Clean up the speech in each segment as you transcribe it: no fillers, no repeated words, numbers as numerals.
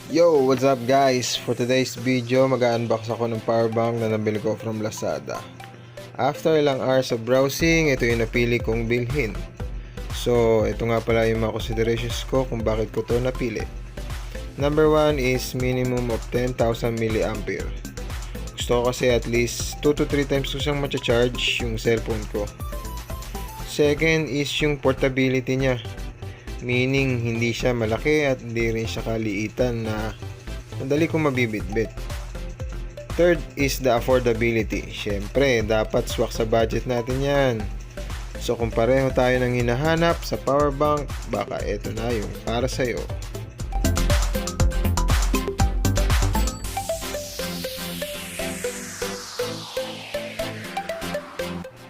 Yo, what's up guys? For today's video, mag-unbox ako ng power bank na nabili ko from Lazada. After ilang hours of browsing, ito yung napili kong bilhin. So, ito nga pala yung mga considerations ko kung bakit ko to napili. Number 1 is minimum of 10,000 mAh. Gusto ko kasi at least 2 to 3 times ko siyang matcha-charge yung cellphone ko. Second is yung portability niya. Meaning, hindi siya malaki at hindi rin siya kaliitan na madali kong mabibitbit. Third is the affordability. Syempre, dapat swak sa budget natin yan. So, kung pareho tayo ng hinahanap sa power bank, baka ito na yung para sa'yo.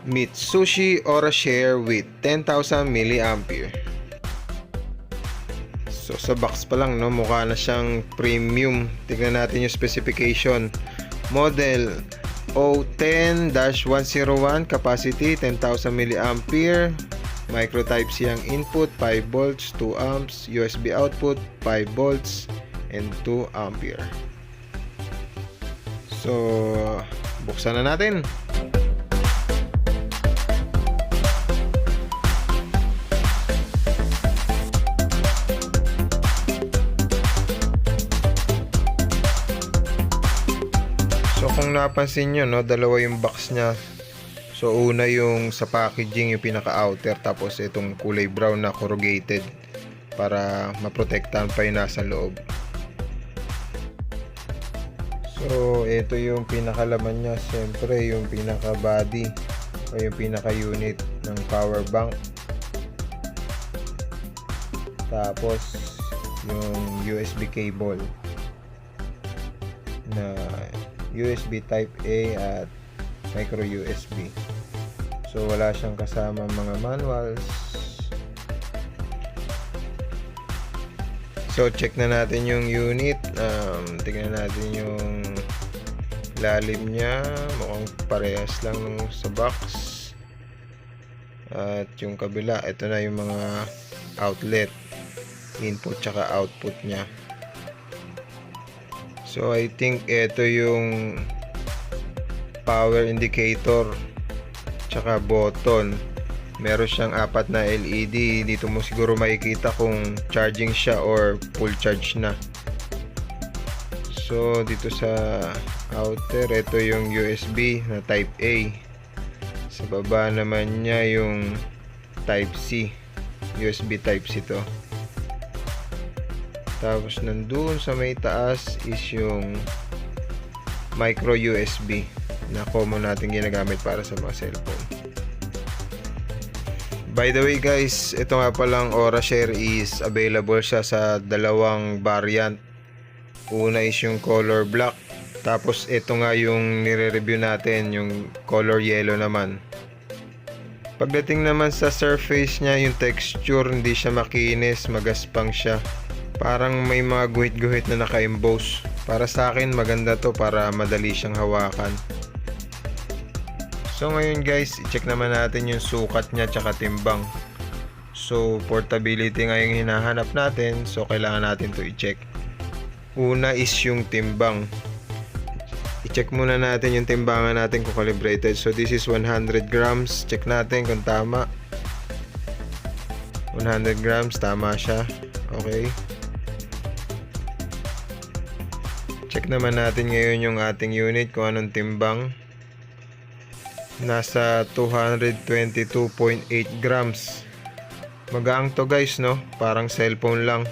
Mitsushi Orashare with 10,000 mAh. So sa box pa lang, no, mukha na siyang premium. Tignan natin yung specification. Model O10-101, capacity 10,000 mAh, micro type C ang input, 5 volts, 2 amps, USB output, 5 volts, and 2 ampere. So buksan na natin. So kung napansin nyo, no, dalawa yung box nya. So una yung sa packaging, yung pinaka outer, tapos itong kulay brown na corrugated para maprotektahan pa yung nasa loob. So ito yung pinaka laman nya, siyempre yung pinaka body o yung pinaka unit ng power bank. Tapos yung USB cable na USB type A at micro USB. So wala siyang kasama mga manuals. So check na natin yung unit. Tingnan natin yung lalim niya. Mukhang parehas lang nung sa box. At yung kabila, ito na yung mga outlet, input tsaka output niya. So I think ito yung power indicator tsaka button. Meron siyang 4 na LED. Dito mo siguro makikita kung charging siya or full charge na. So dito sa outer, ito yung USB na type A. Sa baba naman niya yung type C, USB type C to. Tapos nandun sa may taas is yung micro USB na common natin ginagamit para sa mga cellphone. By the way guys, ito nga palang Orashare is available siya sa dalawang variant. Una is yung color black, tapos ito nga yung nire-review natin, yung color yellow naman. Pagdating naman sa surface niya, yung texture hindi siya makinis, magaspang siya. Parang may mga guhit-guhit na naka-emboss. Para sa akin, maganda to para madali siyang hawakan. So ngayon guys, i-check naman natin yung sukat niya tsaka timbang. So portability nga yung hinahanap natin, so kailangan natin to i-check. Una is yung timbang. I-check muna natin yung timbangan natin kung calibrated. So this is 100 grams. Check natin kung tama. 100 grams, tama siya. Okay. Check naman natin ngayon yung ating unit kung anong timbang. Nasa 222.8 grams. Magaang to guys, no? Parang cellphone lang.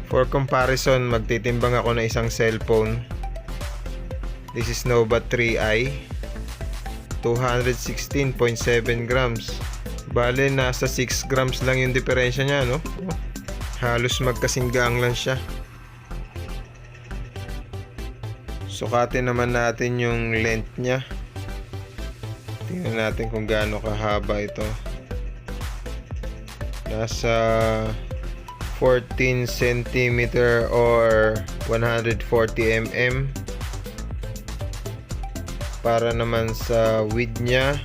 For comparison, magtitimbang ako na isang cellphone. This is Nova 3i. 216.7 grams. Bale, nasa 6 grams lang yung diferensya niya, no? Halos magkasinggang lang siya. Sukatin naman natin yung length niya. Tingnan natin kung gaano kahaba ito. Nasa 14 cm or 140 mm. Para naman sa width niya,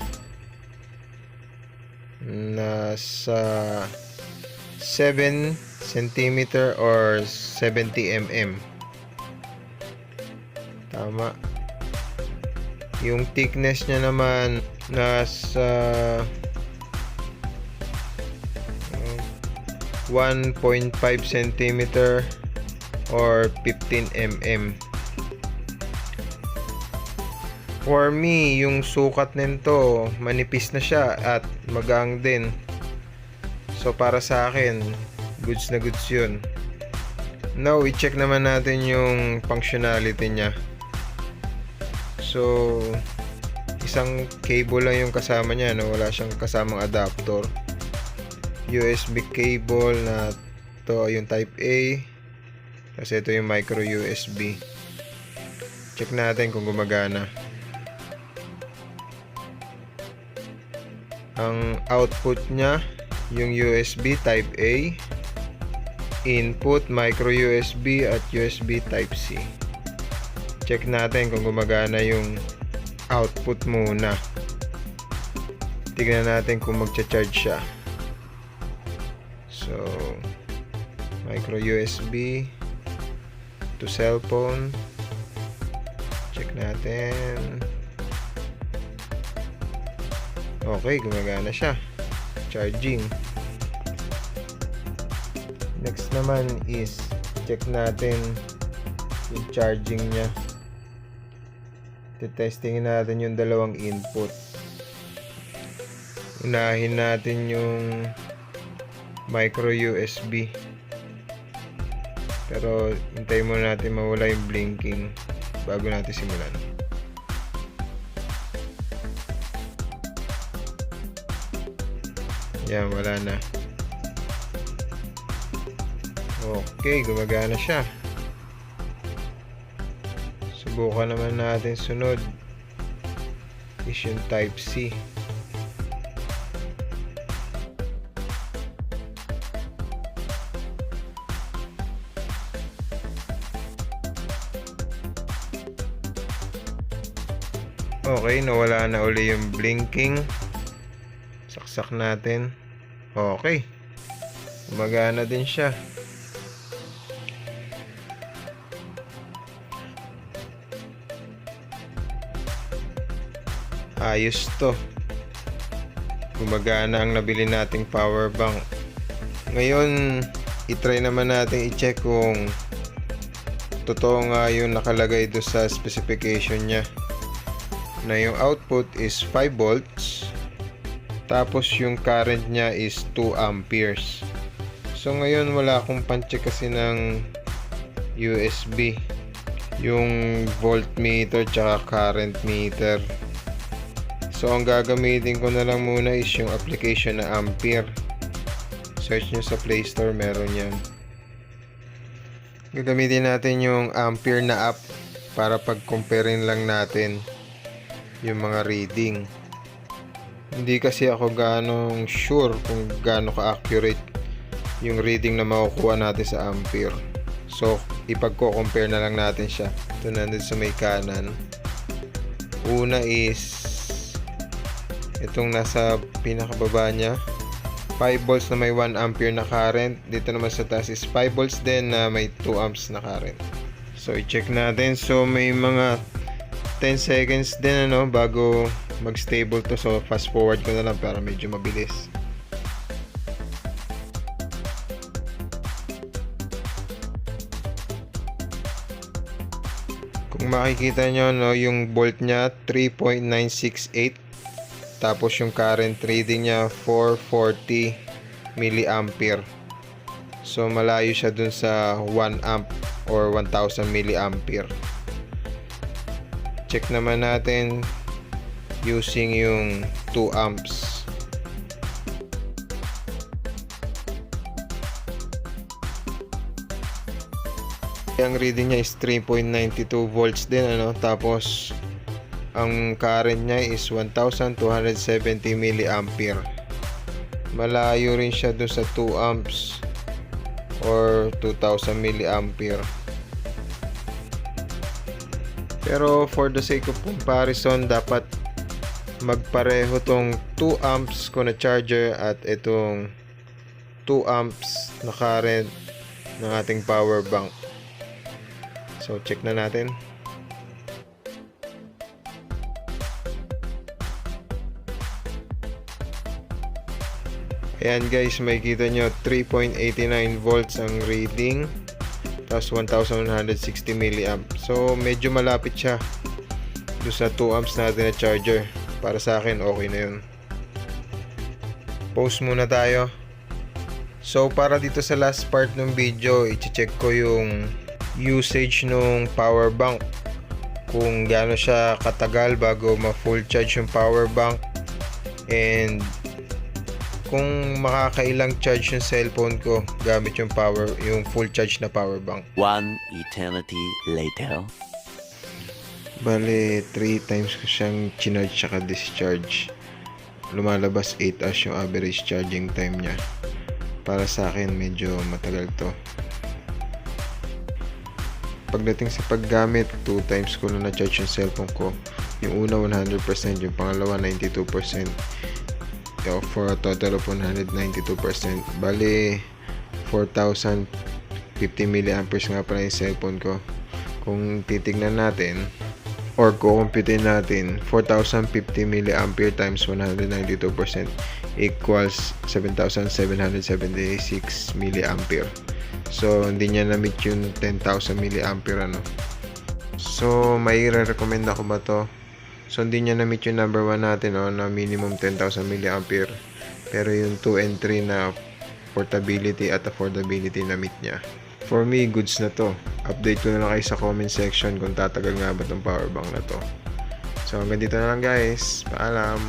nasa 7 centimeter or 70 mm. Tama. Yung thickness niya naman nasa 1.5 centimeter or 15 mm. For me, yung sukat nito manipis na siya at magang din. So para sa akin, goods na goods yun. Now, i-check naman natin yung functionality niya. So, isang cable lang yung kasama niya, no? Wala siyang kasamang adapter. USB cable na to yung type A. Kasi ito yung micro USB. Check natin kung gumagana. Ang output niya, yung USB type A. Input micro USB at USB type C. Check natin kung gumagana yung output muna. Tignan natin kung magcha-charge siya. So, micro USB to cellphone. Check natin. Okay, gumagana siya. Charging. Next naman is check natin yung charging niya. Testingin natin yung dalawang input. Unahin natin yung micro USB. Pero hintayin muna natin mawala yung blinking bago natin simulan. Yan, wala na. Okay, gumagana siya. Subukan naman natin sunod is yung type C. Okay, nawala na uli yung blinking. Saksak natin. Okay, gumagana din siya. Ayos to. Gumagana ang nabili nating power bank. Ngayon, itry naman natin i-check kung totoo nga yung nakalagay doon sa specification niya. Na yung output is 5 volts. Tapos yung current niya is 2 amperes. So ngayon wala akong pan-check kasi ng USB. Yung voltmeter tsaka current meter. So ang gagamitin ko na lang muna is yung application na ampere. Search nyo sa Play Store, meron yan. Gagamitin natin yung ampere na app para pag-comparein lang natin yung mga reading. Hindi kasi ako ganong sure kung gaano ka-accurate yung reading na makukuha natin sa ampere. So ipagko-compare na lang natin siya. Ito nandun sa may kanan. Una is itong nasa pinakababa niya, 5 volts na may 1 ampere na current. Dito naman sa taas is 5 volts din na may 2 amps na current. So i-check natin. So may mga 10 seconds din bago mag-stable to. So fast forward ko na lang para medyo mabilis. Kung makikita nyo, yung volt niya 3.968. Tapos yung current reading niya 440 milliampere. So malayo siya dun sa 1 amp or 1000 milliampere. Check naman natin using yung 2 amps. Ang reading niya is 3.92 volts din tapos ang current niya is 1270 milliampere. Malayo rin siya dun sa 2 amps or 2000 milliampere. Pero for the sake of comparison, dapat magpareho tong 2 amps ko na charger at itong 2 amps na current ng ating power bank. So check na natin. Ayan guys, makikita nyo 3.89 volts ang reading, tapos 1160 milliamp. So medyo malapit siya doon sa 2 amps natin na charger. Para sa akin okay na yun. Pause muna tayo. So para dito sa last part ng video, i-check ko yung usage ng power bank, kung gaano siya katagal bago ma-full charge yung power bank, and kung makakailang charge yung cellphone ko gamit yung full charge na power bank. 1 eternity later. Bale, 3 times ko siyang chinarge saka discharge. Lumalabas 8 hours yung average charging time niya. Para sa akin, medyo matagal to. Pagdating sa paggamit, 2 times ko na na-charge yung cellphone ko. Yung una 100%, yung pangalawa 92%. For a total of 192%. Bale, 4,050 milliamperes nga pala yung cellphone ko. Kung titignan natin, or kukumputin natin, 4,050 milliampere times 192% equals 7,776 milliampere. So, hindi niya na-meet yung 10,000 milliampere, ano. So, may recommend ako ba to? So, hindi niya na-meet yung number 1 natin, na minimum 10,000 milliampere. Pero yung 2 and 3 na portability at affordability na-meet niya. For me, goods na to. Update ko na lang kayo sa comment section kung tatagal nga ba itong power bank na to. So, hanggang dito na lang guys. Paalam!